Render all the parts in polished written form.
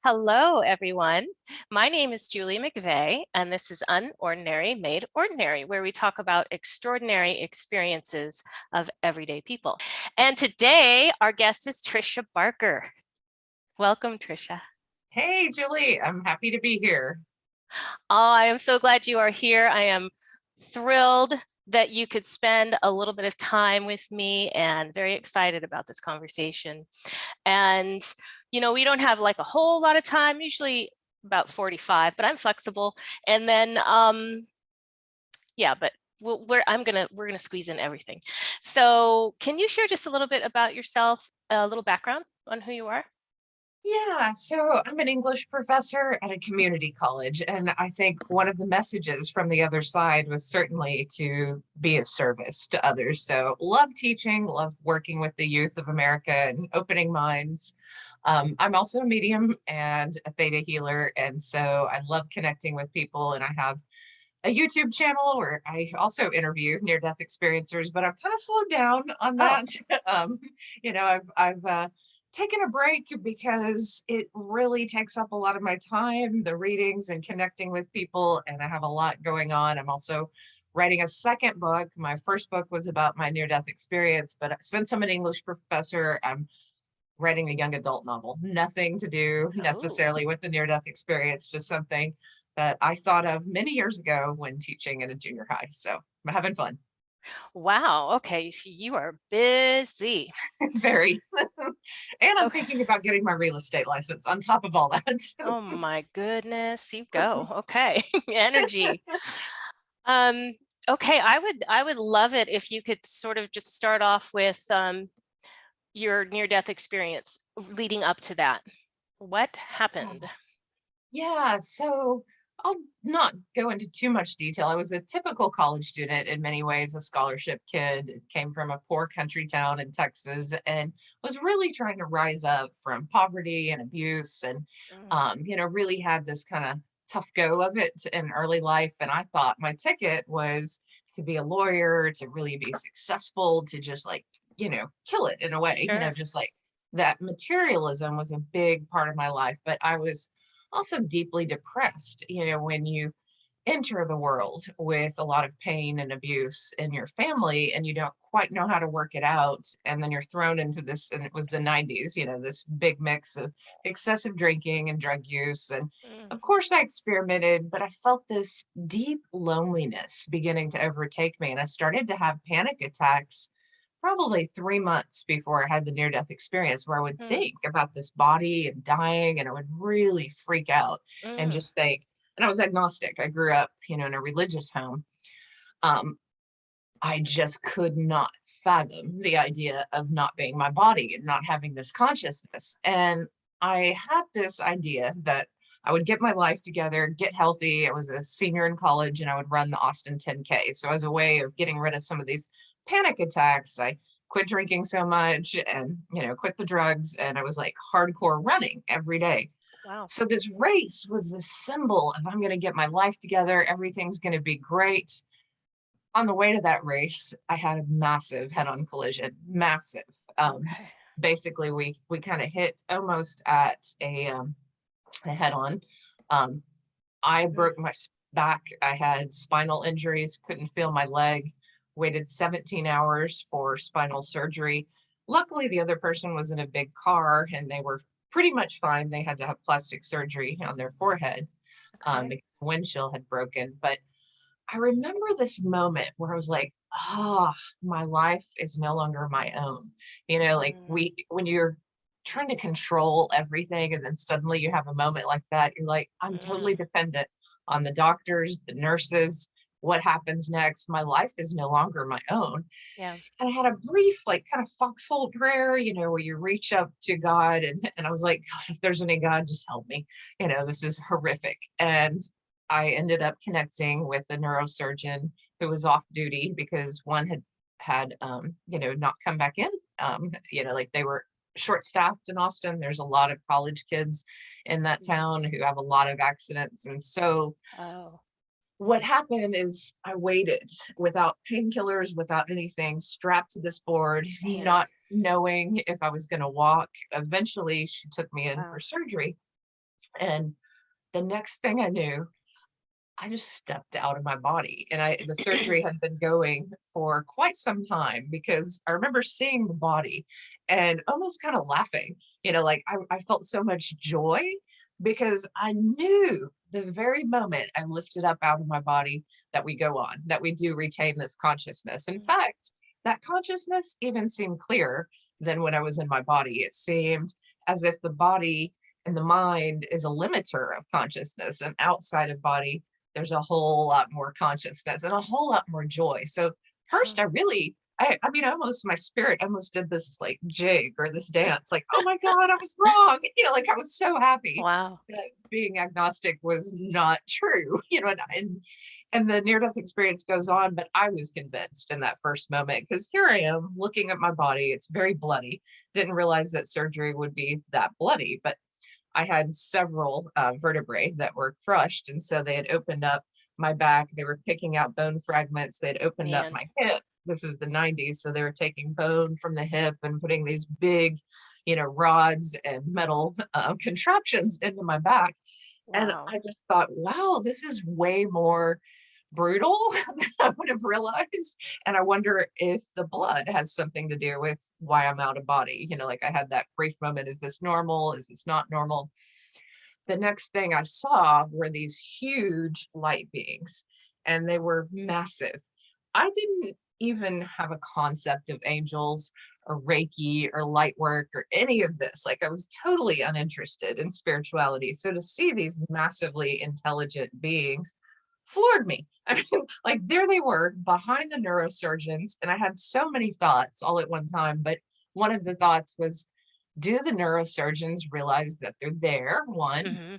Hello, everyone. My name is Julie McVey, and this is Unordinary Made Ordinary, where we talk about extraordinary experiences of everyday people. And today, our guest is Tricia Barker. Welcome, Tricia. Hey, Julie, I'm happy to be here. Oh, I am so glad you are here. I am thrilled that you could spend a little bit of time with me and very excited about this conversation. And, we don't have like a whole lot of time, usually about 45, but I'm flexible. And then, yeah, but we're gonna squeeze in everything. So can you share just a little bit about yourself, a little background on who you are? Yeah, so I'm an English professor at a community college, and I think one of the messages from the other side was certainly to be of service to others. So love teaching, love working with the youth of America and opening minds. I'm also a medium and a theta healer, and so I love connecting with people, and I have a YouTube channel where I also interview near-death experiencers, but I've kind of slowed down on Oh, that. um, I've taken a break because it really takes up a lot of my time, the readings and connecting with people, and I have a lot going on. I'm also writing a second book. My first book was about my near-death experience, but since I'm an English professor, I'm writing a young adult novel. Nothing to do oh, necessarily with the near-death experience, just something that I thought of many years ago when teaching in a junior high. So I'm having fun. wow. Okay, so you are busy. Very. And I'm Okay. thinking about getting my real estate license on top of all that. Oh my goodness, you go. Okay, energy. Um, okay, I would love it if you could sort of just start off with your near-death experience leading up to that. What happened? Yeah, so I'll not go into too much detail. I was a typical college student in many ways, a scholarship kid, came from a poor country town in Texas and was really trying to rise up from poverty and abuse and Mm, really had this kind of tough go of it in early life. And I thought my ticket was to be a lawyer, to really be successful, to just like, kill it in a way, sure. just like that materialism was a big part of my life. But I was also deeply depressed, when you enter the world with a lot of pain and abuse in your family and you don't quite know how to work it out. And then you're thrown into this, and it was the 90s, this big mix of excessive drinking and drug use. And Mm, of course, I experimented, but I felt this deep loneliness beginning to overtake me. And I started to have panic attacks probably 3 months before I had the near-death experience where I would mm, think about this body and dying, and I would really freak out and mm, just think, and I was agnostic. I grew up, in a religious home. Um, I just could not fathom the idea of not being my body and not having this consciousness. And I had this idea that I would get my life together, get healthy. I was a senior in college and I would run the Austin 10K. So as a way of getting rid of some of these panic attacks, I quit drinking so much and, quit the drugs. And I was like hardcore running every day. wow. So this race was the symbol of I'm going to get my life together. Everything's going to be great. On the way to that race, I had a massive head-on collision, massive. Okay. Basically, we kind of hit almost at a head-on. Um, I Mm, broke my back. I had spinal injuries, couldn't feel my leg. Waited 17 hours for spinal surgery. Luckily, the other person was in a big car and they were pretty much fine. They had to have plastic surgery on their forehead okay. because the windshield had broken. But I remember this moment where I was like, "Ah, my life is no longer my own." Like Mm, when you're trying to control everything and then suddenly you have a moment like that, you're like, "I'm totally mm, dependent on the doctors, the nurses, what happens next. My life is no longer my own." yeah. And I had a brief, like, kind of foxhole prayer, where you reach up to God, and I was like, "God, if there's any God, just help me. This is horrific." And I ended up connecting with a neurosurgeon who was off duty because one had not come back in. Like they were short-staffed in Austin. There's a lot of college kids in that Mm, town who have a lot of accidents. And so oh, what happened is I waited without painkillers, without anything, strapped to this board, man. not knowing if I was going to walk. Eventually, she took me in for Wow. surgery. And the next thing I knew, I just stepped out of my body, and the surgery had been going for quite some time, because I remember seeing the body and almost kind of laughing, like I felt so much joy, because I knew the very moment I lifted up out of my body that we go on, that we do retain this consciousness. In fact, that consciousness even seemed clearer than when I was in my body. It seemed as if the body and the mind is a limiter of consciousness, and outside of body there's a whole lot more consciousness and a whole lot more joy. So first I mean, almost my spirit almost did this like jig or this dance, like, oh my God, I was wrong. Like I was so happy Wow. that being agnostic was not true, and the near-death experience goes on, but I was convinced in that first moment, because here I am looking at my body. It's very bloody. Didn't realize that surgery would be that bloody, but I had several vertebrae that were crushed. And so they had opened up my back. They were picking out bone fragments. They'd opened up Man. my hip. This is the 90s. So they were taking bone from the hip and putting these big, rods and metal contraptions into my back. And Wow. I just thought, wow, this is way more brutal than I would have realized. And I wonder if the blood has something to do with why I'm out of body. Like I had that brief moment, is this normal? Is this not normal? The next thing I saw were these huge light beings, and they were massive. I didn't even have a concept of angels or Reiki or light work or any of this. Like I was totally uninterested in spirituality. So to see these massively intelligent beings floored me. I mean, like there they were behind the neurosurgeons, and I had so many thoughts all at one time. But one of the thoughts was, do the neurosurgeons realize that they're there? One, Hmm.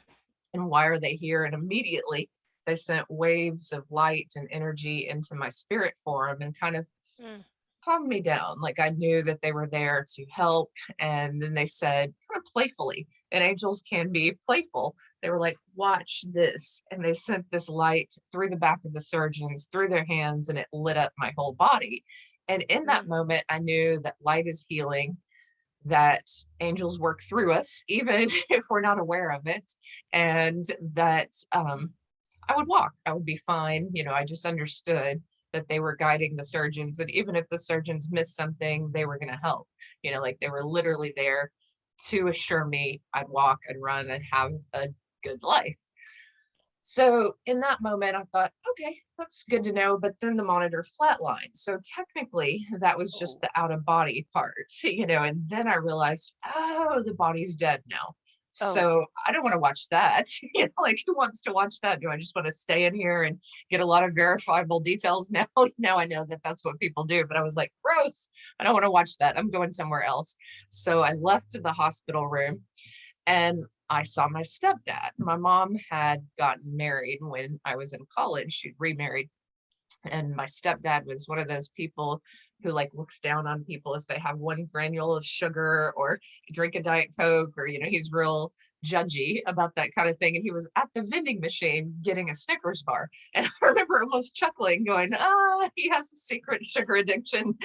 and why are they here? And immediately they sent waves of light and energy into my spirit form and kind of Mm. calmed me down. Like I knew that they were there to help. And then they said, kind of playfully, and angels can be playful. They were like, watch this. And they sent this light through the back of the surgeons, through their hands, and it lit up my whole body. And in that Mm. moment, I knew that light is healing, that angels work through us, even if we're not aware of it, and that I would walk. I would be fine. I just understood that they were guiding the surgeons. And even if the surgeons missed something, they were going to help. Like they were literally there to assure me I'd walk and run and have a good life. So in that moment, I thought, okay, that's good to know. But then the monitor flatlined. So technically, that was just Oh. the out of body part, and then I realized, oh, the body's dead now. Oh. So I don't want to watch that. Like who wants to watch that? Do I just want to stay in here and get a lot of verifiable details now? Now I know that that's what people do. But I was like, gross. I don't want to watch that. I'm going somewhere else. So I left the hospital room, and I saw my stepdad. My mom had gotten married when I was in college. She'd remarried. And my stepdad was one of those people who like looks down on people if they have one granule of sugar or drink a Diet Coke, or, he's real judgy about that kind of thing. And he was at the vending machine getting a Snickers bar. And I remember almost chuckling, going, he has a secret sugar addiction,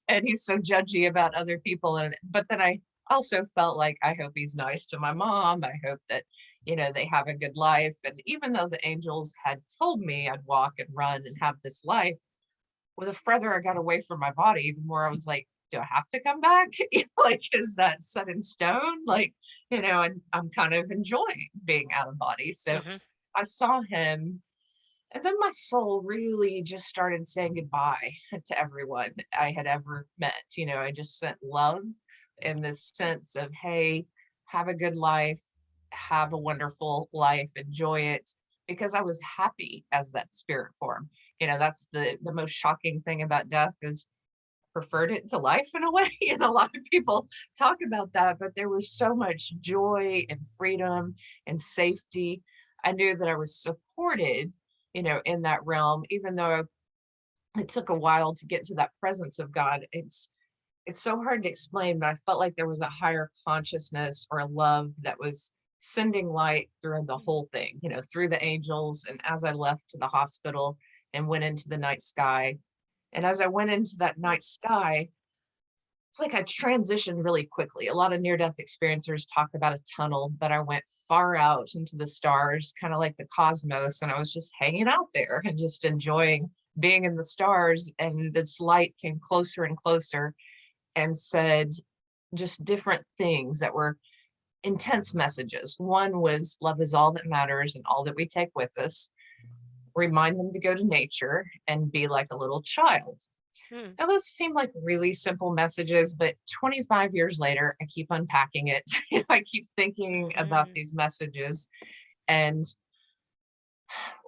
and he's so judgy about other people. But then I also felt like, I hope he's nice to my mom. I hope that they have a good life. And even though the angels had told me I'd walk and run and have this life, well, the further I got away from my body, the more I was like, do I have to come back? Like, is that set in stone? Like, and I'm kind of enjoying being out of body. So Hmm. I saw him. And then my soul really just started saying goodbye to everyone I had ever met. I just sent love in this sense of, hey, have a good life, have a wonderful life, enjoy it, because I was happy as that spirit form. That's the most shocking thing about death, is preferred it to life in a way. And a lot of people talk about that, but there was so much joy and freedom and safety. I knew that I was supported, in that realm, even though it took a while to get to that presence of God. It's so hard to explain, but I felt like there was a higher consciousness or a love that was sending light through the whole thing, through the angels. And as I left the hospital and went into the night sky, and as I went into that night sky, it's like I transitioned really quickly. A lot of near-death experiencers talk about a tunnel, but I went far out into the stars, kind of like the cosmos, and I was just hanging out there and just enjoying being in the stars. And this light came closer and closer and said just different things that were intense messages. One was love is all that matters and all that we take with us. Remind them to go to nature and be like a little child. Hmm. Now, those seem like really simple messages, but 25 years later, I keep unpacking it. I keep thinking about Mm. these messages. And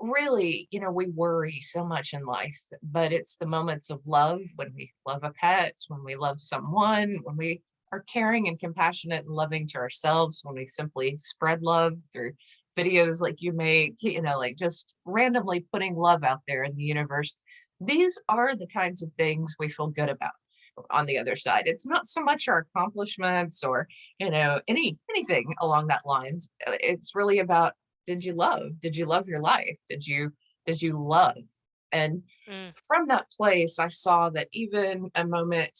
really, we worry so much in life, but it's the moments of love when we love a pet, when we love someone, when we are caring and compassionate and loving to ourselves, when we simply spread love through videos like you make, like just randomly putting love out there in the universe. These are the kinds of things we feel good about on the other side. It's not so much our accomplishments or, anything along that lines. It's really about, did you love? Did you love your life? Did you love? And Mm. from that place, I saw that even a moment,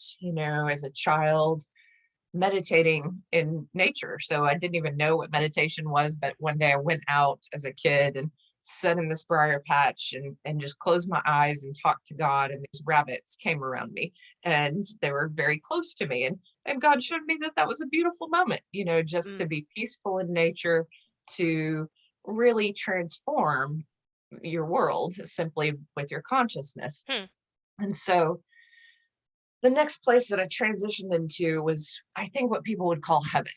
as a child, meditating in nature. So I didn't even know what meditation was, but one day I went out as a kid and sat in this briar patch and just closed my eyes and talked to God. And these rabbits came around me and they were very close to me. And God showed me that that was a beautiful moment, just to Mm. be peaceful in nature, to really transform your world simply with your consciousness. Hmm. And so the next place that I transitioned into was, I think, what people would call heaven,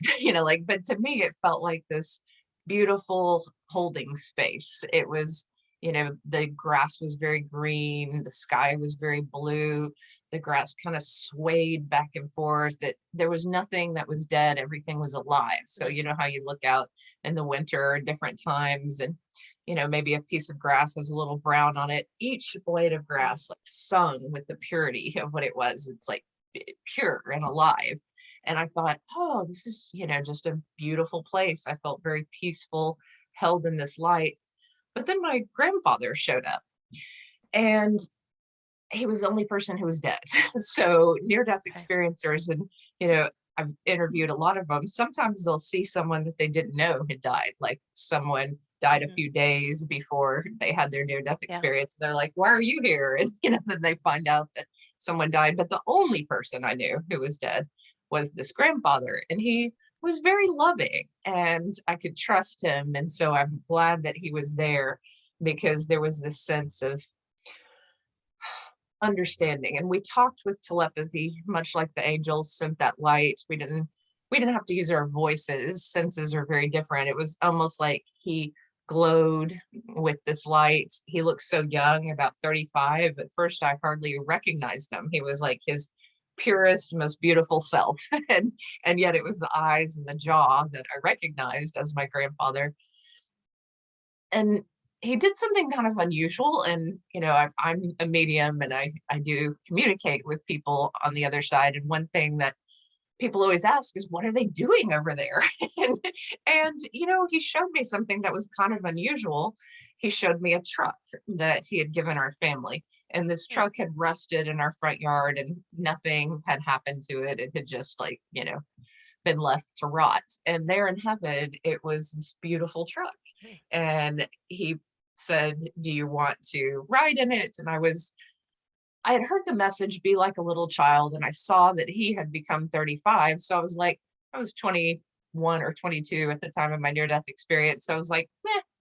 but to me, it felt like this beautiful holding space. It was, the grass was very green, the sky was very blue, the grass kind of swayed back and forth. There was nothing that was dead, everything was alive. So, Mm. you know how you look out in the winter at different times and maybe a piece of grass has a little brown on it. Each blade of Mm. grass like sung with the purity of what it was. It's like pure and alive. And I thought, oh, this is, just a beautiful place. I felt very peaceful, held in this light. But then my grandfather showed up and he was the only person who was dead. So near death Okay. experiencers, and I've interviewed a lot of them. Sometimes they'll see someone that they didn't know had died, like someone died a Mhm. few days before they had their near death Yeah. experience. They're like, "Why are you here?" And then they find out that someone died. But the only person I knew who was dead was this grandfather, and he was very loving, and I could trust him. And so I'm glad that he was there because there was this sense of understanding, and we talked with telepathy much like the angels sent that light. We didn't have to use our voices. Senses are very different. It was almost like he glowed with this light. He looked so young, about 35. At first I hardly recognized him. He was like his purest, most beautiful self. And yet it was the eyes and the jaw that I recognized as my grandfather. And he did something kind of unusual. And I'm a medium and I do communicate with people on the other side. And one thing that people always ask is, what are they doing over there? And he showed me something that was kind of unusual. He showed me a truck that he had given our family, and this Mm. truck had rusted in our front yard and nothing had happened to it. It had just been left to rot. And there in heaven, it was this beautiful truck. Mm. And he said, "Do you want to ride in it?" And I had heard the message, be like a little child, and I saw that he had become 35. So I was like, I was 21 or 22 at the time of my near death experience. So I was like,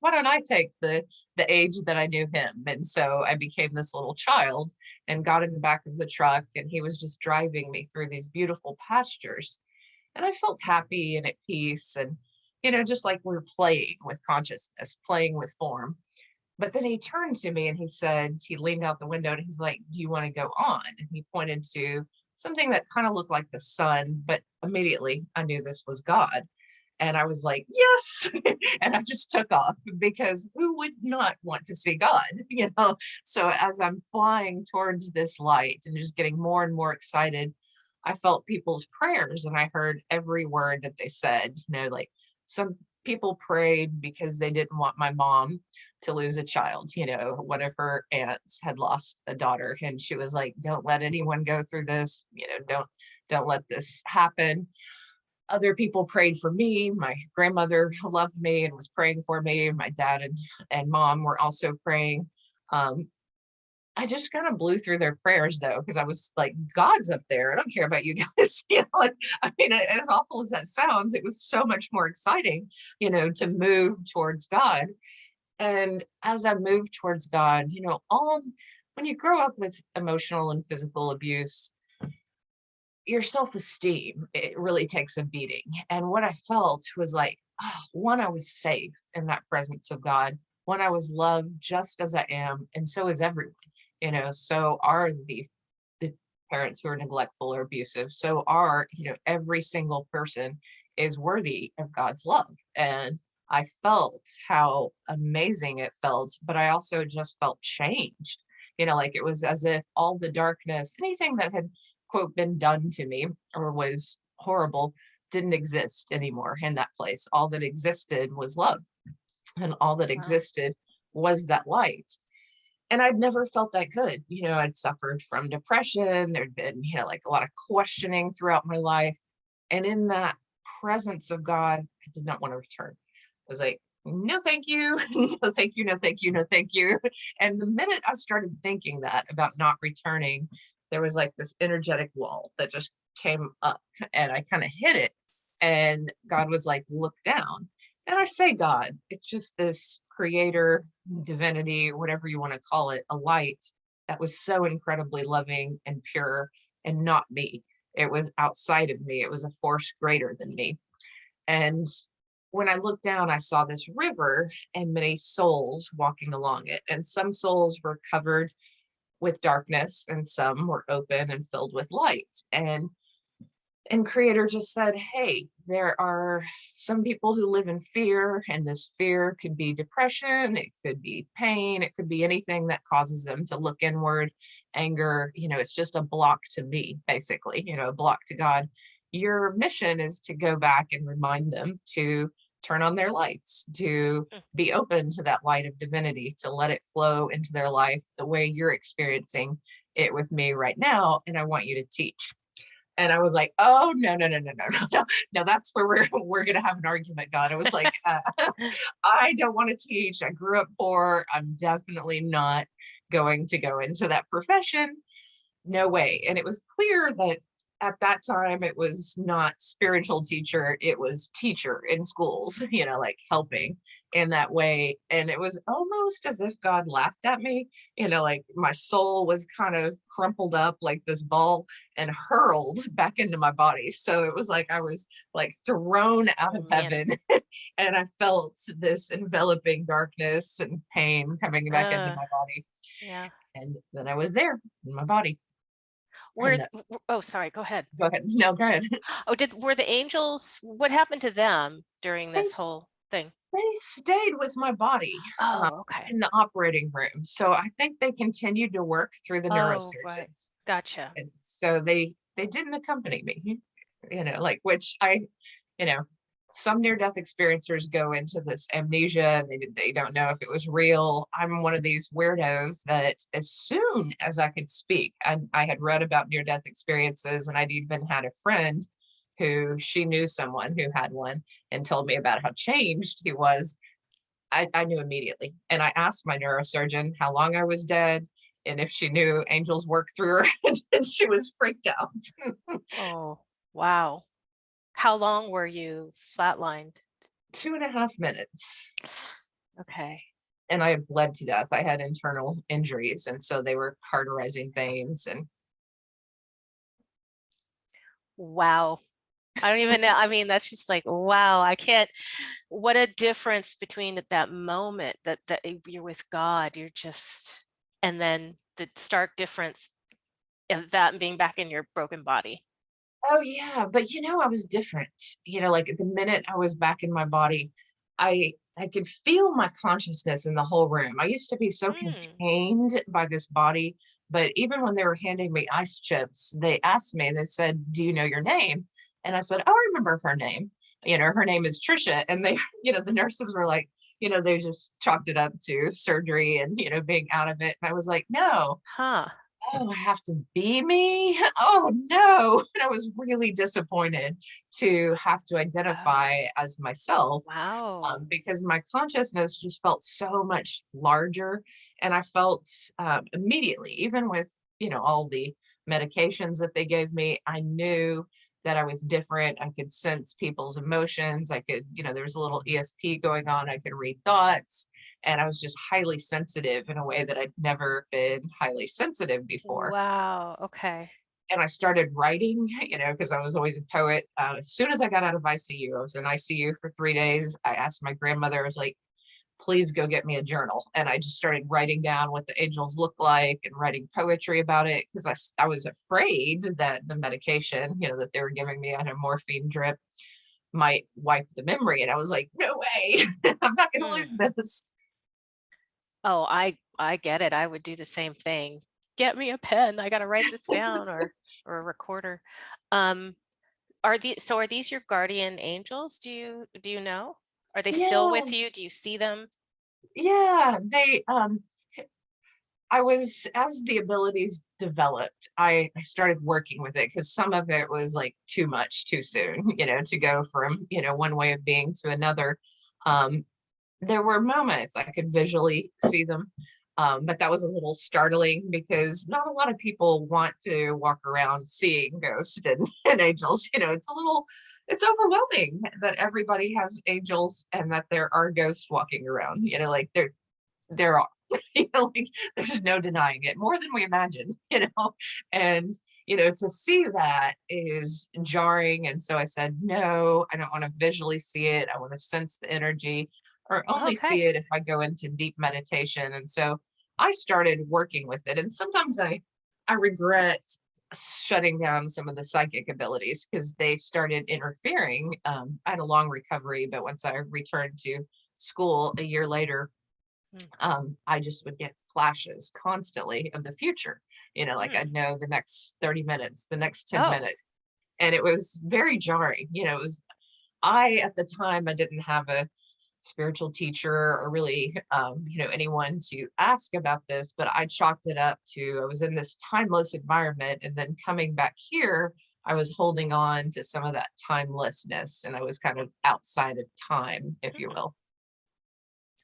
why don't I take the age that I knew him? And so I became this little child and got in the back of the truck, and he was just driving me through these beautiful pastures. And I felt happy and at peace. And, just like we're playing with consciousness, playing with form. But then he turned to me and he said, he leaned out the window and he's like, "Do you want to go on?" And he pointed to something that kind of looked like the sun, but immediately I knew this was God. And I was like, "Yes." And I just took off because who would not want to see God, So as I'm flying towards this light and just getting more and more excited, I felt people's prayers and I heard every word that they said, like some people prayed because they didn't want my mom to lose a child. One of her aunts had lost a daughter and she was like, "Don't let anyone go through this, Don't let this happen. Other people prayed for me. My grandmother loved me and was praying for me. My dad and mom were also praying. I just kind of blew through their prayers though, because I was like, God's up there. I don't care about you guys. Like, I mean, as awful as that sounds, it was so much more exciting, to move towards God. And as I moved towards God, when you grow up with emotional and physical abuse, your self-esteem, it really takes a beating. And what I felt was like, one, I was safe in that presence of God. One, I was loved just as I am, and so is everyone. So are the parents who are neglectful or abusive. So are, every single person is worthy of God's love. And I felt how amazing it felt, but I also just felt changed. Like it was as if all the darkness, anything that had, quote, been done to me or was horrible, didn't exist anymore in that place. All that existed was love, and all that Wow. existed was that light. And I'd never felt that good. I'd suffered from depression. There'd been, like a lot of questioning throughout my life. And in that presence of God, I did not want to return. I was like, no, thank you. No, thank you. No, thank you. No, thank you. And the minute I started thinking that about not returning, there was like this energetic wall that just came up, and I kind of hit it. And God was like, look down. And I say God, it's just this creator, divinity, whatever you want to call it, a light that was so incredibly loving and pure, and not me. It was outside of me. It was a force greater than me. And when I looked down, I saw this river and many souls walking along it. And some souls were covered with darkness, and some were open and filled with light. And creator just said, hey, there are some people who live in fear, and this fear could be depression, it could be pain, it could be anything that causes them to look inward. Anger, it's just a block to me, basically, a block to God. Your mission is to go back and remind them to turn on their lights, to be open to that light of divinity, to let it flow into their life the way you're experiencing it with me right now. And I want you to teach. And I was like, oh, no, that's where we're going to have an argument, God. I was like, I don't want to teach. I grew up poor. I'm definitely not going to go into that profession. No way. And it was clear that at that time, it was not spiritual teacher, it was teacher in schools, like helping in that way. And it was almost as if God laughed at me, like my soul was kind of crumpled up like this ball and hurled back into my body. So it was like I was like thrown out of heaven. And I felt this enveloping darkness and pain coming back into my body. Yeah. And then I was there in my body. Oh, sorry, go ahead. Go ahead. No, go ahead. Were the angels, what happened to them during this whole thing? They stayed with my body Okay. in the operating room. So I think they continued to work through the neurosurgeons. Right. Gotcha. And so they didn't accompany me, which some near-death experiencers go into this amnesia, and they don't know if it was real. I'm one of these weirdos that as soon as I could speak, I had read about near-death experiences, and I'd even had a friend who she knew someone who had one and told me about how changed he was. I knew immediately. And I asked my neurosurgeon how long I was dead and if she knew angels worked through her, and she was freaked out. Oh, wow. How long were you flatlined? 2.5 minutes. Okay. And I had bled to death. I had internal injuries, and so they were cauterizing veins. And wow. I don't even know. I mean, that's just like, wow, I can't, what a difference between at that moment that you're with God, you're just, and then the stark difference of that being back in your broken body. oh yeah, but I was different. Like the minute I was back in my body, I could feel my consciousness in the whole room. I used to be so contained by this body, but even when they were handing me ice chips, they asked me, they said, do you know your name? And I said, oh, I remember her name. Her name is Tricia. And they, the nurses were like, they just chalked it up to surgery and, being out of it. And I was like, no, oh, I have to be me? Oh no. And I was really disappointed to have to Oh, identify as myself, wow. because my consciousness just felt so much larger. And I felt immediately, even with, all the medications that they gave me, I knew that I was different. I could sense people's emotions. I could, there was a little ESP going on. I could read thoughts. And I was just highly sensitive in a way that I'd never been highly sensitive before. Wow. Okay. And I started writing, because I was always a poet. As soon as I got out of ICU, I was in ICU for 3 days. I asked my grandmother, I was like, please go get me a journal. And I just started writing down what the angels look like and writing poetry about it, because I was afraid that the medication, that they were giving me, I had a morphine drip, might wipe the memory. And I was like, no way, I'm not going to Mm. lose this. Oh, I get it. I would do the same thing. Get me a pen. I got to write this down, or a recorder. Um, are these your guardian angels? Do you know? Are they still Yeah, with you? Do you see them? yeah. I was, as the abilities developed, I started working with it, because some of it was like too much too soon, to go from, one way of being to another. Um, there were moments I could visually see them. But that was a little startling, because not a lot of people want to walk around seeing ghosts and, and angels. It's overwhelming that everybody has angels and that there are ghosts walking around, like there are. Like, there's no denying it, more than we imagine. And to see that is jarring. And so I said, no, I don't want to visually see it. I want to sense the energy, or only see Okay. it if I go into deep meditation. And so I started working with it. And sometimes I regret shutting down some of the psychic abilities, because they started interfering. I had a long recovery, but once I returned to school a year later, Mm. I just would get flashes constantly of the future. Like Mm. I'd know the next 30 minutes, the next 10 Oh, minutes. And it was very jarring. At the time, I didn't have a spiritual teacher, or really, anyone to ask about this, but I chalked it up to, I was in this timeless environment. And then coming back here, I was holding on to some of that timelessness, and I was kind of outside of time, if you hmm. will.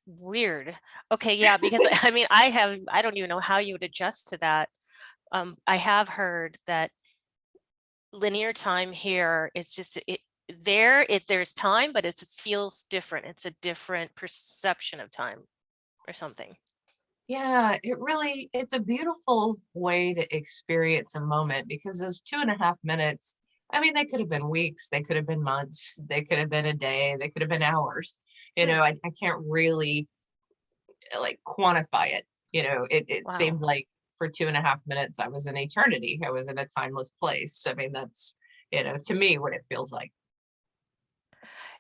Weird. Okay, yeah, because I mean, I don't even know how you would adjust to that. I have heard that linear time here is just there's time, but it feels different. It's a different perception of time or something. Yeah, it's a beautiful way to experience a moment, because those 2.5 minutes, I mean, they could have been weeks, they could have been months, they could have been a day, they could have been hours. Hmm. I can't really like quantify it. It Wow. seemed like for 2.5 minutes, I was in eternity. I was in a timeless place. I mean, that's, to me, what it feels like.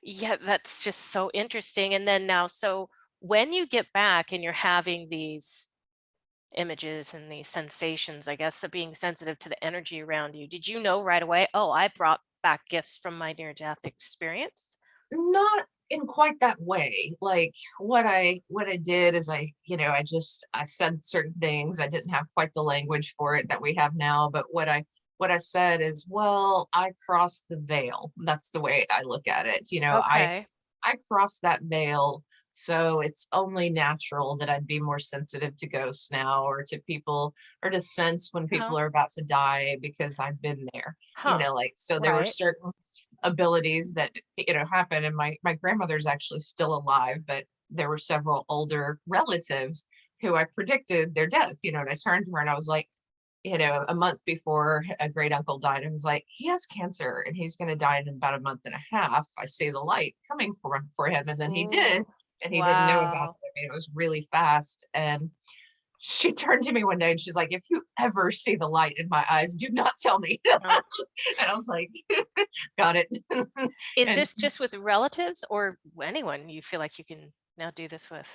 Yeah, that's just so interesting. And then now, so when you get back and you're having these images and these sensations, I guess, of being sensitive to the energy around you, did you know right away, oh, I brought back gifts from my near death experience? Not in quite that way. Like what I did is I said certain things. I didn't have quite the language for it that we have now, but what I said is, well, I crossed the veil. That's the way I look at it. Okay. I crossed that veil. So it's only natural that I'd be more sensitive to ghosts now, or to people, or to sense when Huh. people are about to die, because I've been there. Huh. Like, so there were Right. certain abilities that happen. And my grandmother's actually still alive, but there were several older relatives who I predicted their death. And I turned to her and I was like, a month before a great uncle died, I was like, he has cancer and he's going to die in about a month and a half. I see the light coming for him. And then he did, Ooh. and he didn't know about Wow. it. I mean, it was really fast. And she turned to me one day and she's like, if you ever see the light in my eyes, do not tell me. Oh. And I was like, got it. Is And this just with relatives or anyone you feel like you can now do this with?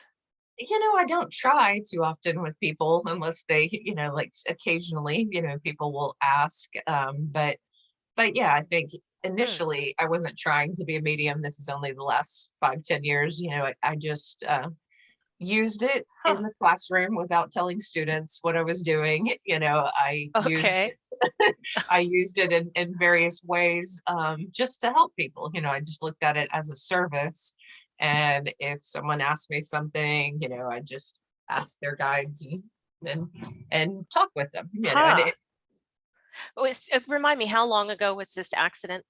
I don't try too often with people, unless they, like occasionally, people will ask. But yeah, I think Hmm. initially I wasn't trying to be a medium. This is only the last 5, 10 years. I just used it in Huh. the classroom without telling students what I was doing. Okay. I used it in various ways, just to help people. I just looked at it as a service. And if someone asked me something, I just asked their guides and and talk with them. And Huh. Remind me, how long ago was this accident?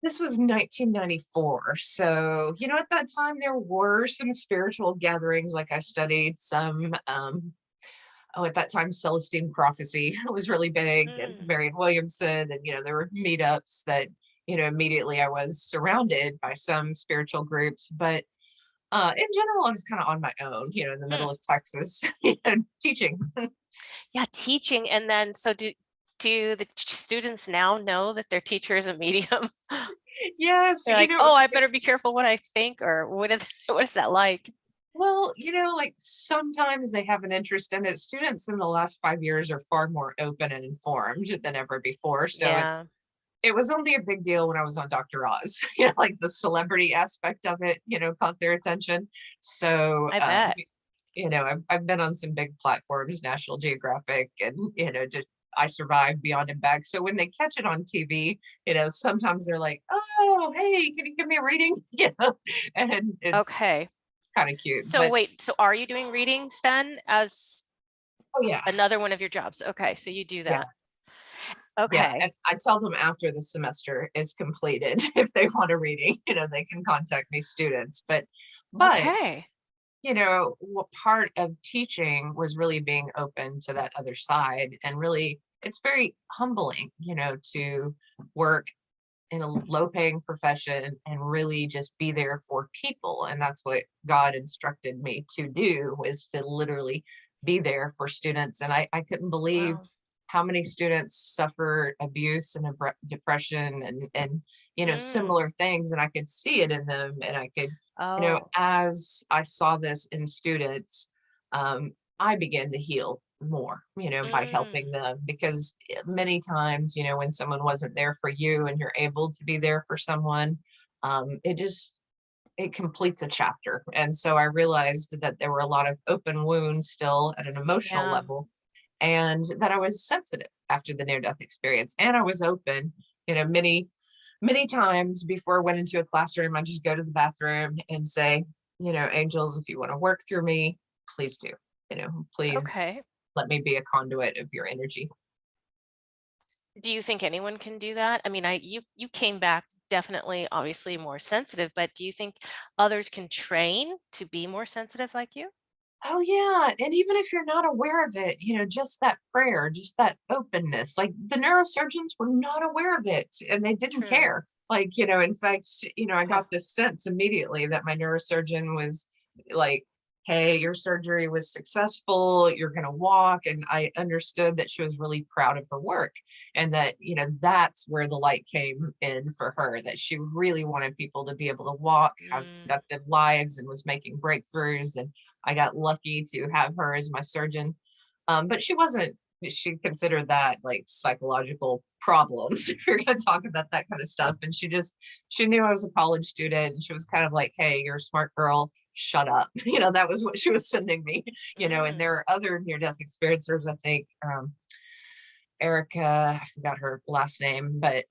this was 1994. So, at that time there were some spiritual gatherings. Like I studied some, at that time, Celestine prophecy was really big, and Mm, Marion Williamson. And, there were meetups that, immediately I was surrounded by some spiritual groups. But in general, I was kind of on my own, in the hmm. middle of Texas, teaching. Yeah, teaching. And then, so do the students now know that their teacher is a medium? Yes, They're like, oh, I better be careful what I think, or what is that like? well, like sometimes they have an interest in it. Students in the last 5 years are far more open and informed than ever before. So Yeah, it was only a big deal when I was on Dr. Oz. Like the celebrity aspect of it, caught their attention. So, I bet. I've been on some big platforms, National Geographic, and, just I survived beyond and back. So when they catch it on TV, sometimes they're like, oh, hey, can you give me a reading? And it's Okay. kind of cute. So But wait, so are you doing readings then as oh, yeah, another one of your jobs? Okay, so you do yeah. that. Yeah, Okay. and I tell them after the semester is completed, if they want a reading, they can contact me, students. But Okay. what part of teaching was really being open to that other side. And really, it's very humbling, to work in a low paying profession and really just be there for people. And that's what God instructed me to do, was to literally be there for students. And I couldn't believe Wow. how many students suffer abuse and depression and Mm. similar things. And I could see it in them. And I could, Oh. as I saw this in students, I began to heal more, by Mm. helping them. Because many times, when someone wasn't there for you and you're able to be there for someone, it completes a chapter. And so I realized that there were a lot of open wounds still at an emotional Yeah. level, and that I was sensitive after the near death experience. And I was open, many times before I went into a classroom. I just go to the bathroom and say, angels, if you want to work through me, please do. Please Okay. let me be a conduit of your energy. Do you think anyone can do that? I mean, you came back definitely obviously more sensitive, but do you think others can train to be more sensitive like you? Oh, yeah. And even if you're not aware of it, just that prayer, just that openness. Like the neurosurgeons were not aware of it and they didn't True. care. Like, in fact, I Huh. got this sense immediately that my neurosurgeon was like, hey, your surgery was successful. You're going to walk. And I understood that she was really proud of her work, and that, that's where the light came in for her, that she really wanted people to be able to walk, have Mm. productive lives, and was making breakthroughs. And I got lucky to have her as my surgeon. But she considered that like psychological problems. If you're going to talk about that kind of stuff. And she knew I was a college student, and she was kind of like, hey, you're a smart girl, shut up. That was what she was sending me, and Mm. there are other near death experiencers, I think. Erica, I forgot her last name, but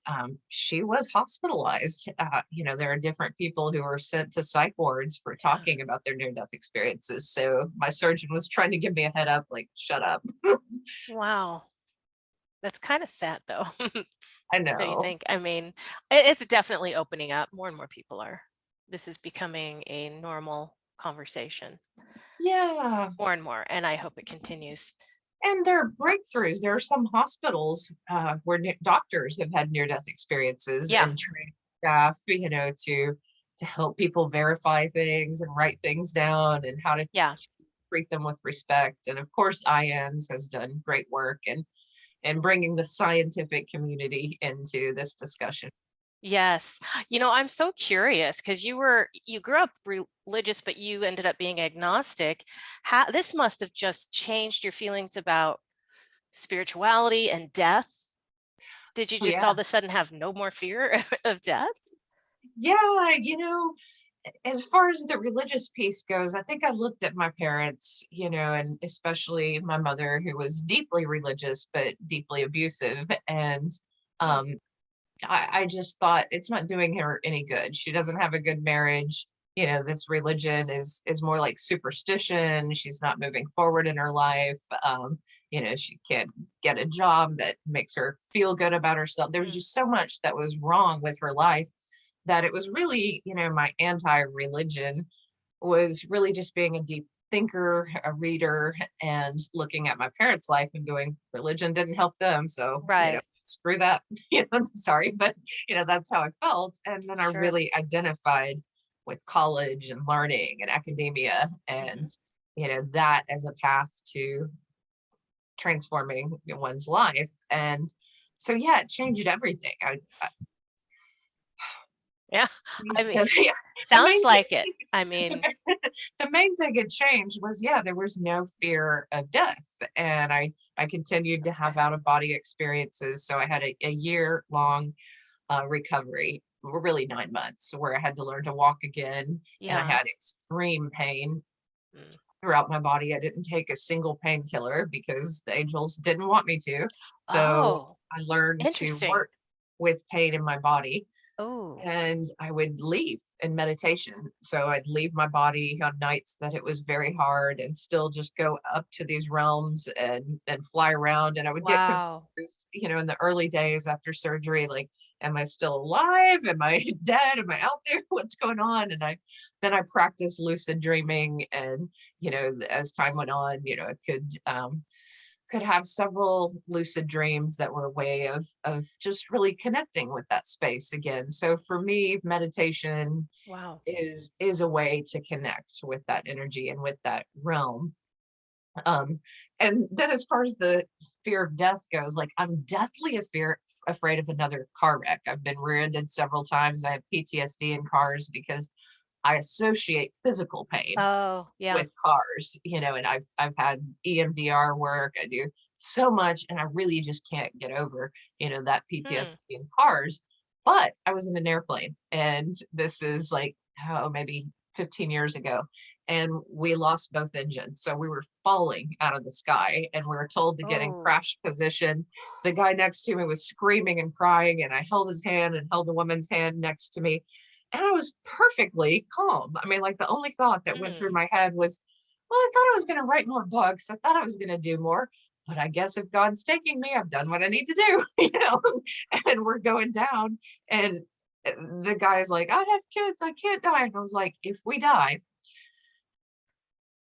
she was hospitalized. There are different people who were sent to psych wards for Yeah. talking about their near death experiences. So my surgeon was trying to give me a head up, like, shut up. Wow. That's kind of sad though. I Don't you know. think? I mean, it's definitely opening up. More and more people are. This is becoming a normal conversation Yeah. more and more, and I hope it continues. And there are breakthroughs. There are some hospitals where doctors have had near death experiences Yeah. and trained staff, to help people verify things and write things down, and how to Yeah. treat them with respect. And of course, IANS has done great work and bringing the scientific community into this discussion. Yes. I'm so curious because you grew up religious, but you ended up being agnostic. This must have just changed your feelings about spirituality and death. Did you Oh, just all yeah. of a sudden have no more fear of death? Yeah. as far as the religious piece goes, I think I looked at my parents, and especially my mother, who was deeply religious but deeply abusive. And Hmm. um, I just thought it's not doing her any good. She doesn't have a good marriage. This religion is more like superstition. She's not moving forward in her life. She can't get a job that makes her feel good about herself. There was Hmm. just so much that was wrong with her life that it was really, my anti-religion was really just being a deep thinker, a reader, and looking at my parents' life and going, religion didn't help them. So, Right. screw that. Sorry, but that's how I felt. And then I Sure. really identified with college and learning and academia and Hmm. that as a path to transforming one's life. And so yeah, it changed everything. Yeah. I mean, Yeah, the sounds main like it. thing I mean, the main thing it changed was, yeah, there was no fear of death. And I continued to have okay. out of body experiences. So I had a year long recovery, really 9 months, where I had to learn to walk again. And I Yeah. had extreme pain Mm. throughout my body. I didn't take a single painkiller because the angels didn't want me to. So Oh, I learned to interesting. work with pain in my body, Oh, and I would leave in meditation. So I'd leave my body on nights that it was very hard and still just go up to these realms and fly around. And I would get wow. confused, in the early days after surgery, like, am I still alive? Am I dead? Am I out there? What's going on? And I practiced lucid dreaming. And, as time went on, I could have several lucid dreams that were a way of just really connecting with that space again. So for me, meditation Wow. is a way to connect with that energy and with that realm. Um, and then as far as the fear of death goes, like, I'm deathly afraid of another car wreck. I've been rear-ended several times. I have PTSD in cars because I associate physical pain Oh, yeah. with cars, and I've had EMDR work. I do so much, and I really just can't get over, that Hmm. PTSD in cars. But I was in an airplane, and this is like, oh, maybe 15 years ago, and we lost both engines. So we were falling out of the sky, and we were told to get in Oh. crash position. The guy next to me was screaming and crying, and I held his hand and held the woman's hand next to me, and I was perfectly calm. I mean, like, the only thought that went through Hmm. my head was, well, I thought I was going to write more books. I thought I was going to do more. But I guess if God's taking me, I've done what I need to do, and we're going down. And the guy's like, I have kids. I can't die. And I was like, if we die,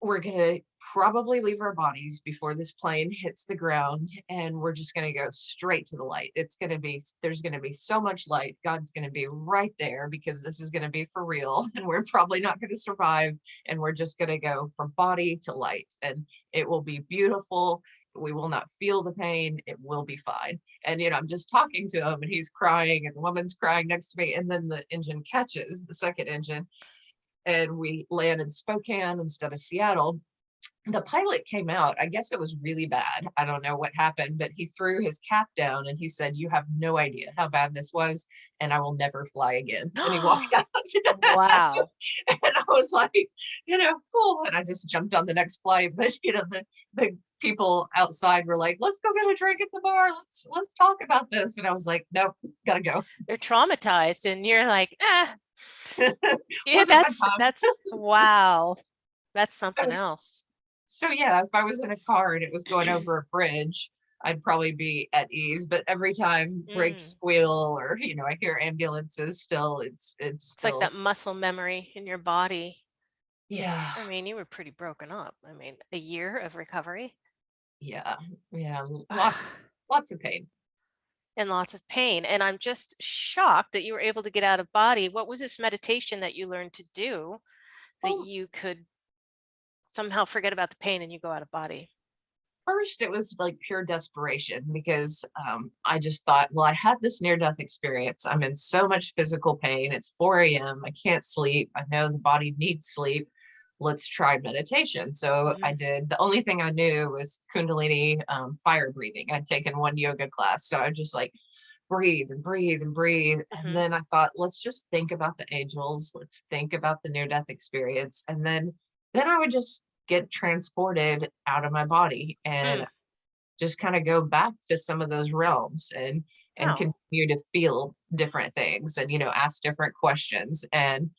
we're gonna probably leave our bodies before this plane hits the ground, and we're just gonna go straight to the light. There's gonna be so much light. God's gonna be right there because this is gonna be for real, and we're probably not gonna survive. And we're just gonna go from body to light, and it will be beautiful. We will not feel the pain. It will be fine. And I'm just talking to him, and he's crying, and the woman's crying next to me. And then the engine catches, the second engine, and we land in Spokane instead of Seattle. The pilot came out. I guess it was really bad. I don't know what happened, but he threw his cap down and he said, "You have no idea how bad this was, and I will never fly again." And he walked out. Wow. And I was like, cool. And I just jumped on the next flight. But the people outside were like, "Let's go get a drink at the bar. Let's talk about this." And I was like, "Nope, gotta go." They're traumatized and you're like, yeah, Wasn't my time. that's wow. That's So something else. So yeah, if I was in a car and it was going over a bridge, I'd probably be at ease. But every time brakes Mm. squeal or I hear ambulances, still it's It's like still, that muscle memory in your body. yeah, I mean, you were pretty broken up. I mean, a year of recovery. yeah, yeah, lots of pain. And lots of pain. And I'm just shocked that you were able to get out of body. What was this meditation that you learned to do that Well, you could somehow forget about the pain and you go out of body? first it was like pure desperation because I just thought, well, I had this near death experience. I'm in so much physical pain. It's 4 a.m. I can't sleep. I know the body needs sleep. Let's try meditation. So I Mhm. did. The only thing I knew was Kundalini, fire breathing. I'd taken one yoga class. So I just like breathe and breathe and breathe. And Mhm. then I thought, let's just think about the angels. Let's think about the near-death experience. And then I would just get transported out of my body and Mm. just kind of go back to some of those realms and Oh. continue to feel different things and ask different questions and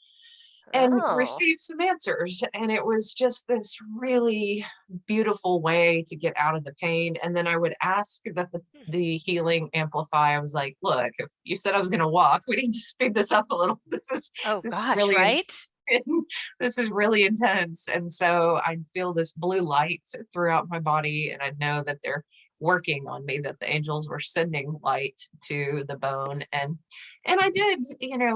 Oh. receive some answers. And it was just this really beautiful way to get out of the pain. And then I would ask that Mm. the healing amplify. I was like, look, if you said I was going to walk, we need to speed this up a little. Oh This is gosh, really right? this is really intense. And so I'd feel this blue light throughout my body, and I'd know that they're working on me, that the angels were sending light to the bone. And I did,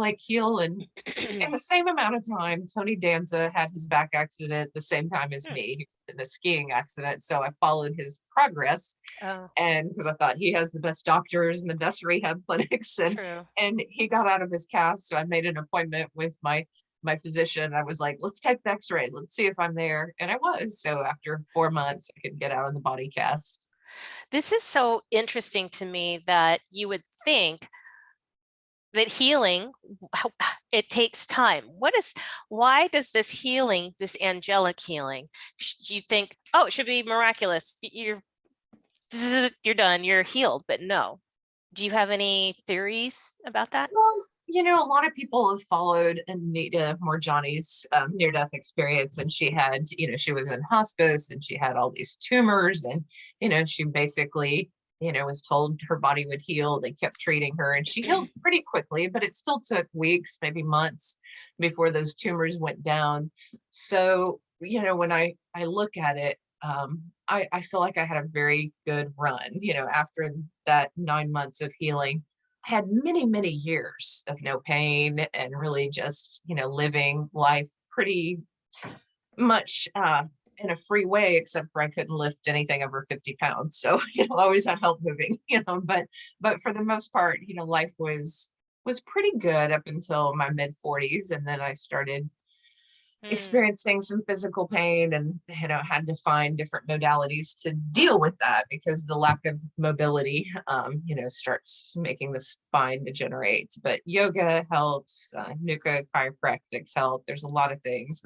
like heal and in the same amount of time. Tony Danza had his back accident the same time as Mm. me in a skiing accident. So I followed his progress, Oh, and because I thought he has the best doctors and the best rehab clinics, true. and he got out of his cast. So I made an appointment with my physician. I was like, let's take the x-ray, let's see if I'm there. And I was. So after 4 months, I could get out of the body cast. This is so interesting to me that you would think that healing, it takes time. Why does this healing, this angelic healing, you think, oh, it should be miraculous. You're done, you're healed, but no. Do you have any theories about that? Well, a lot of people have followed Anita Morjani's near-death experience, and she had, she was in hospice and she had all these tumors, and she basically, was told her body would heal. They kept treating her, and she healed pretty quickly, but it still took weeks, maybe months, before those tumors went down. So, when I look at it, I feel like I had a very good run, after that 9 months of healing. I had many, many years of no pain and really just, living life pretty much in a free way, except for I couldn't lift anything over 50 pounds. So, I always had help moving, but for the most part, life was pretty good up until my mid 40s. And then I started Mm. experiencing some physical pain and had to find different modalities to deal with that, because the lack of mobility starts making the spine degenerate. But yoga helps, nuka chiropractics help. There's a lot of things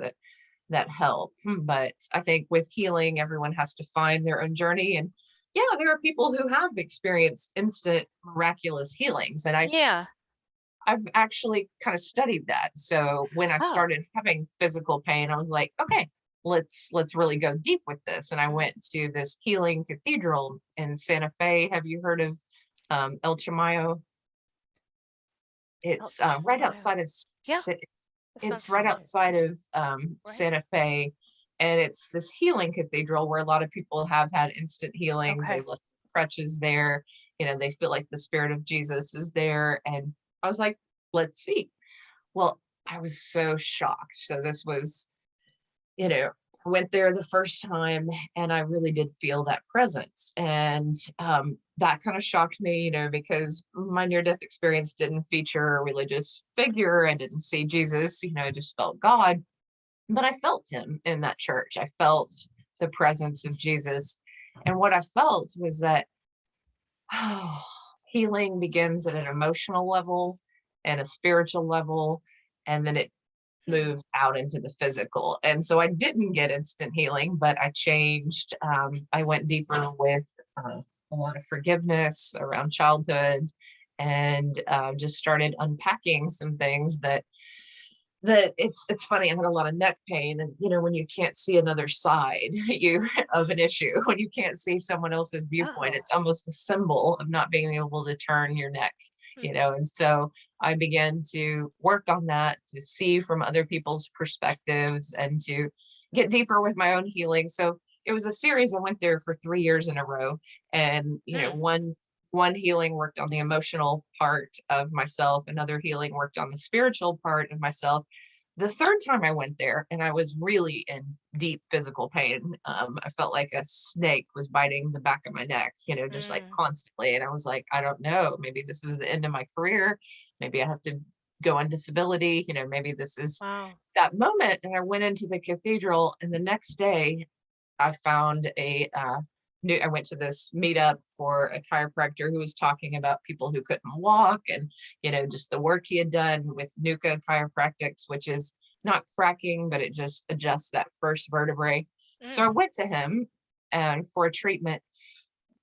that help. But I think with healing, everyone has to find their own journey. And yeah, there are people who have experienced instant miraculous healings, and Yeah. I've actually kind of studied that. So when I Oh. started having physical pain, I was like, okay, let's really go deep with this. And I Mm. went to this healing cathedral in Santa Fe. Have you heard of El Chimayo? Oh, It's right Chimayo. outside of Yeah, that it's sounds right familiar. outside of Right. Santa Fe, and it's this healing cathedral where a lot of people have had instant healings. They Okay. left crutches there. They feel like the spirit of Jesus is there. And I was like, let's see. Well, I was so shocked. So this was, I went there the first time, and I really did feel that presence. And that kind of shocked me, because my near death experience didn't feature a religious figure. I didn't see Jesus, I just felt God. But I felt him in that church. I felt the presence of Jesus. And what I felt was that healing begins at an emotional level and a spiritual level, and then it Hmm. moves out into the physical. And so I didn't get instant healing, but I changed. I went deeper with a lot of forgiveness around childhood, and just started unpacking some things that it's funny. I had a lot of neck pain, and when you can't see another side you of an issue, when you can't see someone else's viewpoint, Oh. it's almost a symbol of not being able to turn your neck. Hmm. And so I began to work on that, to see from other people's perspectives and to get deeper with my own healing. So it was a series. I went there for 3 years in a row, and Hmm. one healing worked on the emotional part of myself, another healing worked on the spiritual part of myself. The third time I went there, and I was really in deep physical pain. I felt like a snake was biting the back of my neck, just like Mm. constantly. And I was like, I don't know, maybe this is the end of my career. Maybe I have to go on disability. Maybe this is Wow. that moment. And I went into the cathedral, and the next day I found I went to this meetup for a chiropractor who was talking about people who couldn't walk, and, just the work he had done with Nuka chiropractics, which is not cracking, but it just adjusts that first vertebrae. So I Mm. went to him and for a treatment,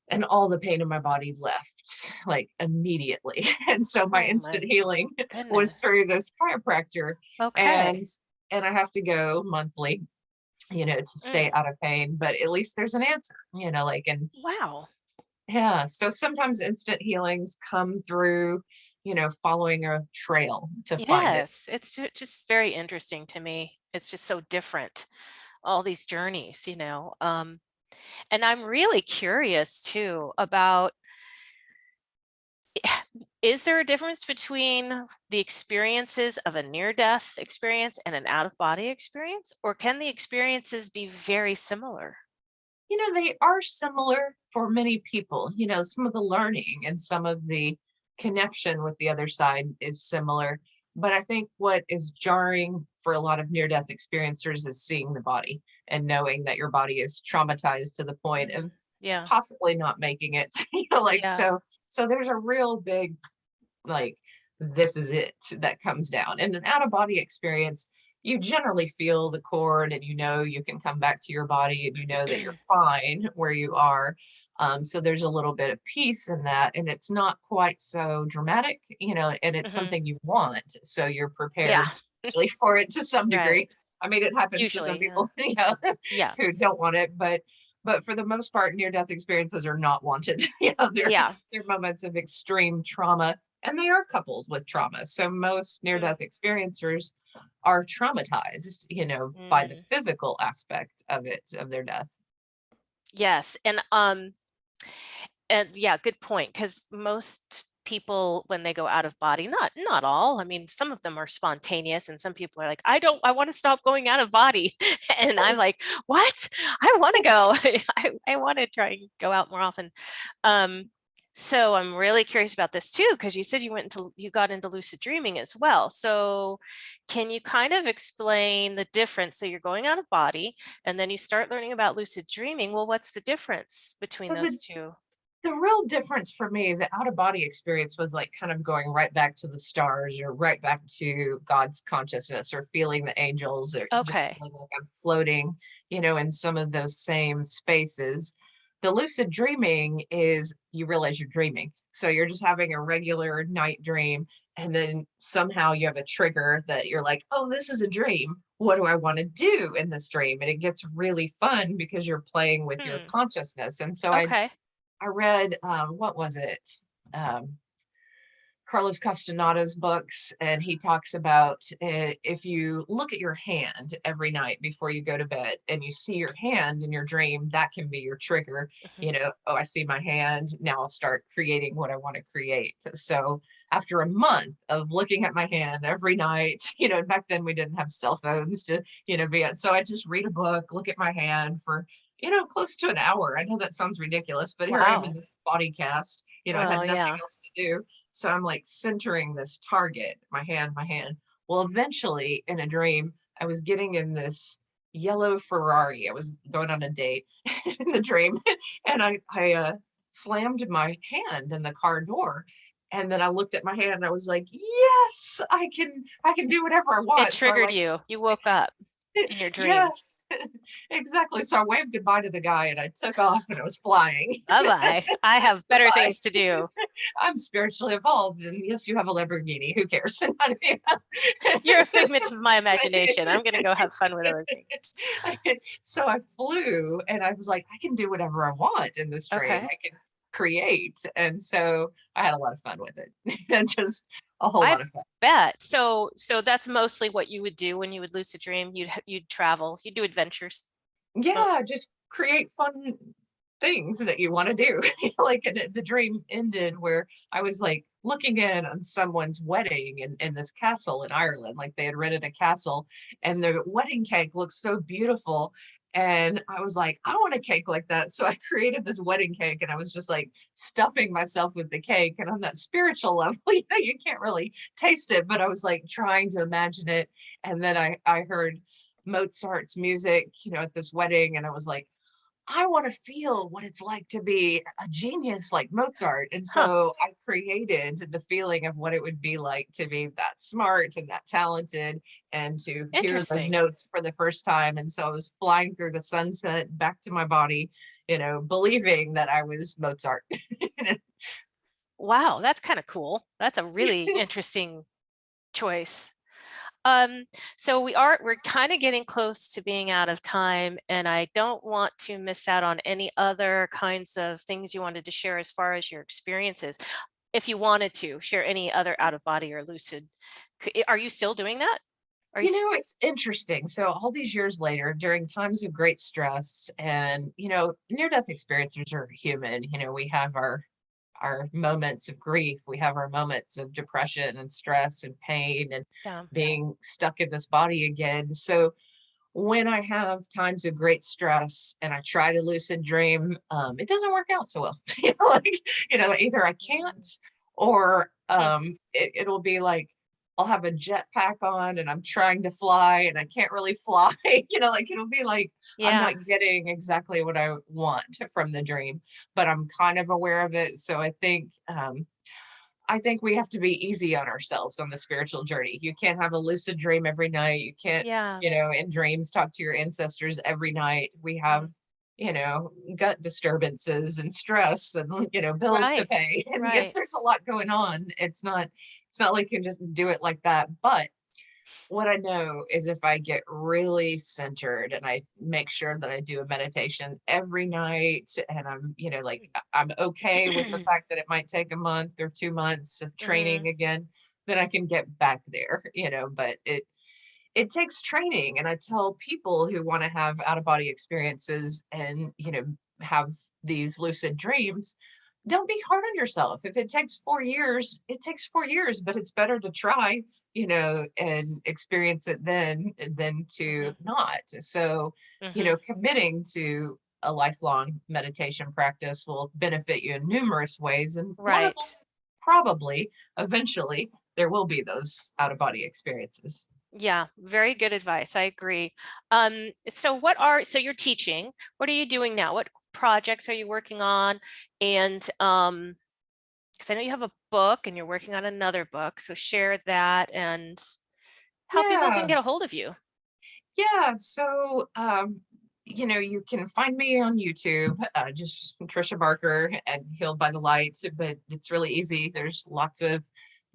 and all the pain in my body left like immediately. And so my Oh my instant healing was through goodness. this chiropractor. Okay. And and I have to go monthly, to stay Mm. out of pain, but at least there's an answer, and Wow. yeah, so sometimes instant healings come through, following a trail to find it. Yes, it's just very interesting to me. It's just so different, all these journeys, and I'm really curious too about, is there a difference between the experiences of a near-death experience and an out-of-body experience, or can the experiences be very similar? They are similar for many people. Some of the learning and some of the connection with the other side is similar. But I think what is jarring for a lot of near death experiencers is seeing the body and knowing that your body is traumatized to the point Mm. of Yeah, possibly not making it. yeah. So there's a real big, like, this is it, that comes down. And an out of body experience, you generally feel the cord, and you can come back to your body, and that you're fine where you are. So there's a little bit of peace in that, and it's not quite so dramatic, and it's Hmm. something you want. So you're Yeah, prepared actually for it to some right. degree. I mean, it happens to some Usually, yeah. people, Yeah, who don't want it, but for the most part, near death experiences are not wanted. yeah. They're moments of extreme trauma, and they are coupled with trauma. So most near Mm, death experiencers are traumatized, by the mm. physical aspect of it, of their death. Yes, and yeah, good point. Because most people, when they go out of body, not all. I mean, some of them are spontaneous, and some people are like, I want to stop going out of body, and I'm like, what? I want to go. I want to try and go out more often. Um, so I'm really curious about this too, because you said you got into lucid dreaming as well. So can you kind of explain the difference? So you're going out of body, and then you start learning about lucid dreaming. Well, what's the difference between So those two? the real difference for me, the out of body experience was like kind of going right back to the stars, or right back to God's consciousness, or feeling the angels, or just Okay. feeling like I'm floating, in some of those same spaces. The lucid dreaming is you realize you're dreaming. So you're just having a regular night dream. And then somehow you have a trigger that you're like, oh, this is a dream. What do I want to do in this dream? And it gets really fun because you're playing with your Hmm. consciousness. And so Okay. I read, what was it? Um, Carlos Castaneda's books, and he talks about, if you look at your hand every night before you go to bed and you see your hand in your dream, that can be your trigger. Mhm. Oh, I see my hand. Now I'll start creating what I want to create. So after a month of looking at my hand every night, back then we didn't have cell phones to, be at. So I just read a book, look at my hand for, close to an hour. I know that sounds ridiculous, but here I am in Wow. this body cast. I had Well, nothing yeah. else to do, so I'm like centering this target, my hand. Well, eventually in a dream, I was getting in this yellow Ferrari. I was going on a date in the dream, and I slammed my hand in the car door. And then I looked at my hand and I was like, yes, I can do whatever I It want. So I triggered like, you. You woke up in your dream. yes, exactly. So I waved goodbye to the guy and I took off and I was flying. Bye-bye. I have better Bye. things to do. I'm spiritually evolved, and yes, you have a Lamborghini. Who cares? You're a figment of my imagination. I'm gonna go have fun with other things. So I flew, and I was like, I can do whatever I want in this dream. Okay. I can create, and so I had a lot of fun with it. And just a whole I lot of fun. bet. So that's mostly what you would do when you would lucid dream. You'd travel. You'd do adventures. Mo- Yeah, just create fun things that you want to do. Like, and the dream ended where I was like looking in on someone's wedding in this castle in Ireland. Like, they had rented a castle, and the wedding cake looked so beautiful. And I was like, I want a cake like that. So I created this wedding cake, and I was just like stuffing myself with the cake. And on that spiritual level, you can't really taste it, but I was like trying to imagine it. And then I heard Mozart's music, at this wedding, and I was like, I want to feel what it's like to be a genius like Mozart. And Huh. so I created the feeling of what it would be like to be that smart and that talented and to hear those Interesting. notes for the first time. And so I was flying through the sunset back to my body, believing that I was Mozart. Wow, that's kind of cool. That's a really interesting choice. So we're kind of getting close to being out of time, and I don't want to miss out on any other kinds of things you wanted to share as far as your experiences. If you wanted to share any other out of body or lucid, are you still doing that? Are you? It's interesting. So all these years later, during times of great stress and, near-death experiencers are human. We have our moments of grief. We have our moments of depression and stress and pain and Yeah. being stuck in this body again. So when I have times of great stress and I try to lucid dream, it doesn't work out so well. Either I can't or Hmm. it'll be like I'll have a jetpack on and I'm trying to fly and I can't really fly. It'll be like I'm Yeah. not getting exactly what I want from the dream, but I'm kind of aware of it. So I think we have to be easy on ourselves on the spiritual journey. You can't have a lucid dream every night. You can't, Yeah. in dreams talk to your ancestors every night. We Mm. have, gut disturbances and stress and, bills to Right. pay. And Right. there's a lot going on. It's not like you can just do it like that. But what I know is if I get really centered and I make sure that I do a meditation every night and I'm okay with the fact that it might take a month or 2 months of Hmm. training again, then I can get back there, but it takes training. And I tell people who want to have out of body experiences and, have these lucid dreams, don't be hard on yourself. If it takes 4 years, it takes 4 years, but it's better to try, and experience it then than to Hmm. not. So, Hmm. committing to a lifelong meditation practice will benefit you in numerous ways. And one of them, Right. probably eventually, there will be those out of body experiences. Yeah, very good advice. I agree. So you're teaching. What are you doing now? What projects are you working on? And because I know you have a book and you're working on another book, so share that and how people can Yeah. get a hold of you. Yeah. So, you can find me on YouTube, just Tricia Barker and Healed by the Light, but it's really easy. There's lots of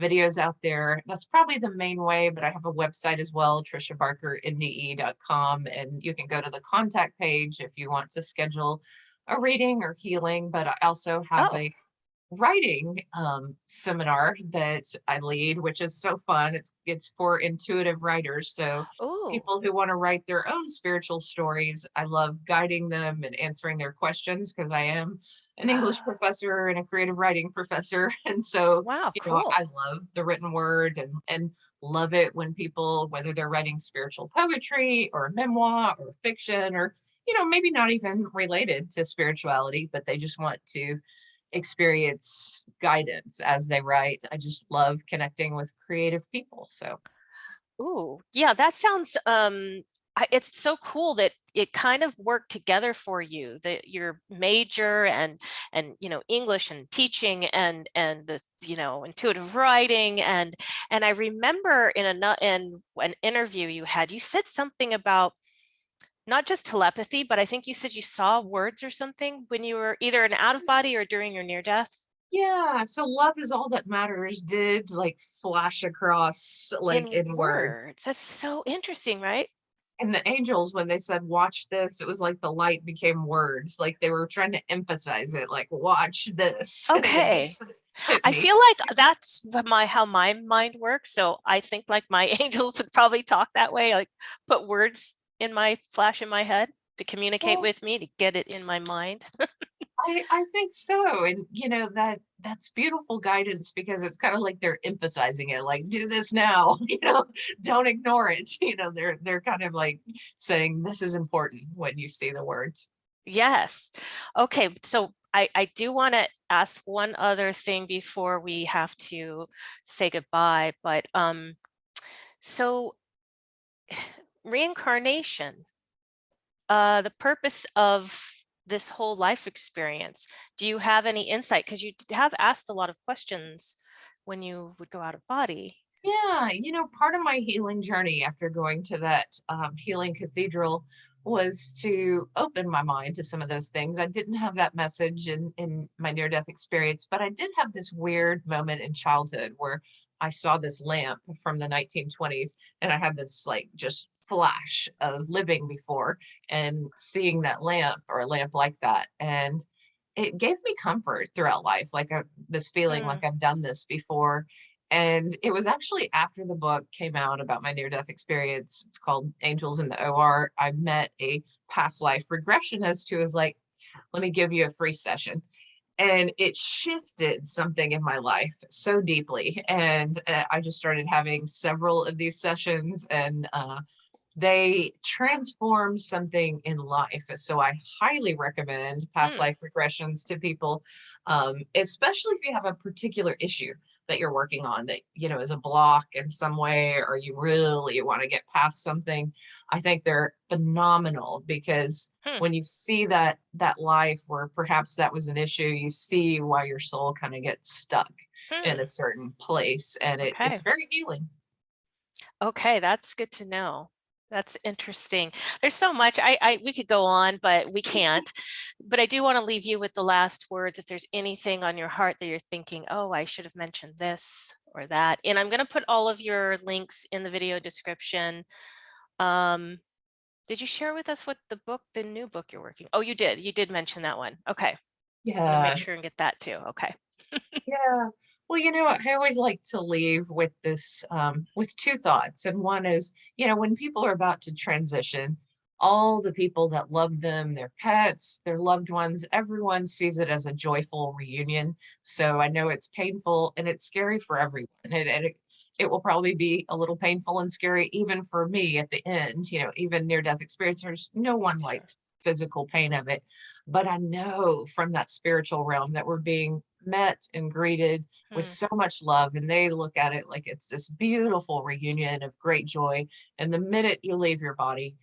videos out there. That's probably the main way, but I have a website as well, triciabarkernde.com, and you can go to the contact page if you want to schedule a reading or healing. But I also have Oh, a writing seminar that I lead, which is so fun. It's for intuitive writers. So oh, people who want to write their own spiritual stories, I love guiding them and answering their questions because I am an English professor and a creative writing professor. And so, wow, cool. I love the written word and love it when people, whether they're writing spiritual poetry or memoir or fiction or, maybe not even related to spirituality, but they just want to experience guidance as they write. I just love connecting with creative people. So, Ooh, yeah, that sounds it's so cool that it kind of worked together for you, that your major and English and teaching and the intuitive writing and I remember in an interview you had, you said something about not just telepathy, but I think you said you saw words or something when you were either in out of body or during your near death yeah, so love is all that matters did like flash across like in in words. words. That's so interesting, right? And the angels, when they said, watch this, it was like the light became words. Like they were trying to emphasize it, like, watch this. And it Okay. just hit I me. feel like that's how my mind works. So I think like my angels would probably talk that way, like put words in my flash in my head to communicate Well, with me to get it in my mind. I think so. And that's beautiful guidance because it's kind of like they're emphasizing it, like, do this now, don't ignore it. They're kind of like saying this is important when you see the words. Yes. Okay. So I do want to ask one other thing before we have to say goodbye. But so reincarnation, the purpose of this whole life experience. Do you have any insight? Because you have asked a lot of questions when you would go out of body. Yeah, part of my healing journey after going to that healing cathedral was to open my mind to some of those things. I didn't have that message in my near-death experience, but I did have this weird moment in childhood where I saw this lamp from the 1920s, and I had this like just flash of living before and seeing that lamp or a lamp like that. And it gave me comfort throughout life, like this feeling like Mm, I've done this before. And it was actually after the book came out about my near death experience. It's called Angels in the OR. I met a past life regressionist who was like, let me give you a free session. And it shifted something in my life so deeply. And I just started having several of these sessions, and they transform something in life. So I highly recommend past mm, life regressions to people, especially if you have a particular issue that you're working on that, is a block in some way, or you really want to get past something. I think they're phenomenal because hmm, when you see that life where perhaps that was an issue, you see why your soul kind of gets stuck in hmm. a certain place, and it's Okay. very healing. Okay, that's good to know. That's interesting. There's so much we could go on, but we can't. But I do want to leave you with the last words. If there's anything on your heart that you're thinking, oh, I should have mentioned this or that. And I'm going to put all of your links in the video description. Um, did you share with us what the new book you're working? Oh, you did. You did mention that one. Okay. So I'm going to make Yeah. sure and get that too. Okay. Yeah. Well, I always like to leave with this, with two thoughts. And one is, when people are about to transition, all the people that love them, their pets, their loved ones, everyone sees it as a joyful reunion. So I know it's painful and it's scary for everyone. And it will probably be a little painful and scary even for me at the end, even near death experiencers. No one Sure. likes physical pain of it. But I know from that spiritual realm that we're being met and greeted with Hmm. so much love, and they look at it like it's this beautiful reunion of great joy. And the minute you leave your body,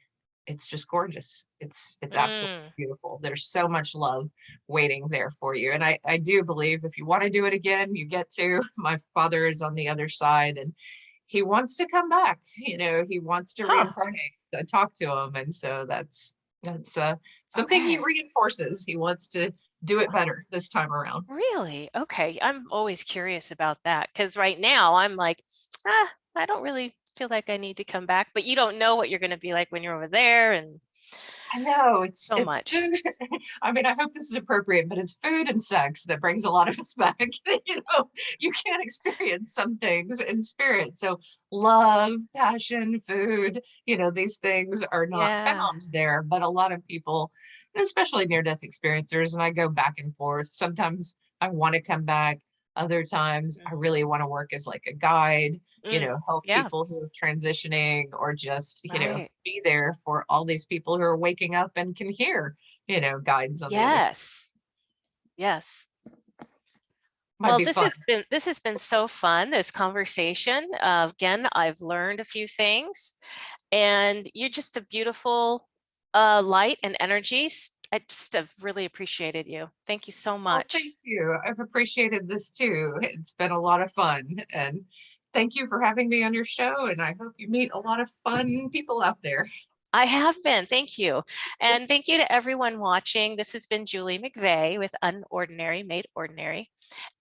it's just gorgeous. It's absolutely Mm, beautiful. There's so much love waiting there for you. And I do believe if you want to do it again, you get to. My father is on the other side, and he wants to come back. He wants to huh. reincarnate. I talk to him, and so that's something he Okay. reinforces. He wants to do it better this time around. Really? Okay. I'm always curious about that because right now I'm like, I don't really feel like I need to come back, but you don't know what you're going to be like when you're over there and I know it's so it's much. food. I mean, I hope this is appropriate, but it's food and sex that brings a lot of us back. You can't experience some things in spirit. So love, passion, food, these things are not Yeah. found there. But a lot of people, and especially near-death experiencers, and I go back and forth. Sometimes I want to come back. Other times I Mm, really want to work as like a guide, mm, help yeah. people who are transitioning, or just, Right. be there for all these people who are waking up and can hear, guidance on the other side. Yes. Yes. Might Well, be fun. this has been so fun, this conversation. Again, I've learned a few things and you're just a beautiful light and energy. I just have really appreciated you. Thank you so Well, much. thank you. I've appreciated this too. It's been a lot of fun. And thank you for having me on your show. And I hope you meet a lot of fun people out there. I have been. Thank you. And thank you to everyone watching. This has been Julie McVey with Unordinary Made Ordinary.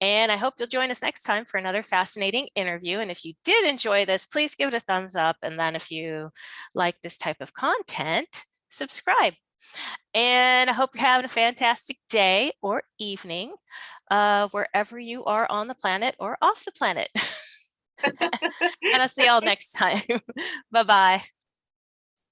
And I hope you'll join us next time for another fascinating interview. And if you did enjoy this, please give it a thumbs up. And then if you like this type of content, subscribe. And I hope you're having a fantastic day or evening, wherever you are on the planet or off the planet. And I'll see y'all next time. Bye-bye.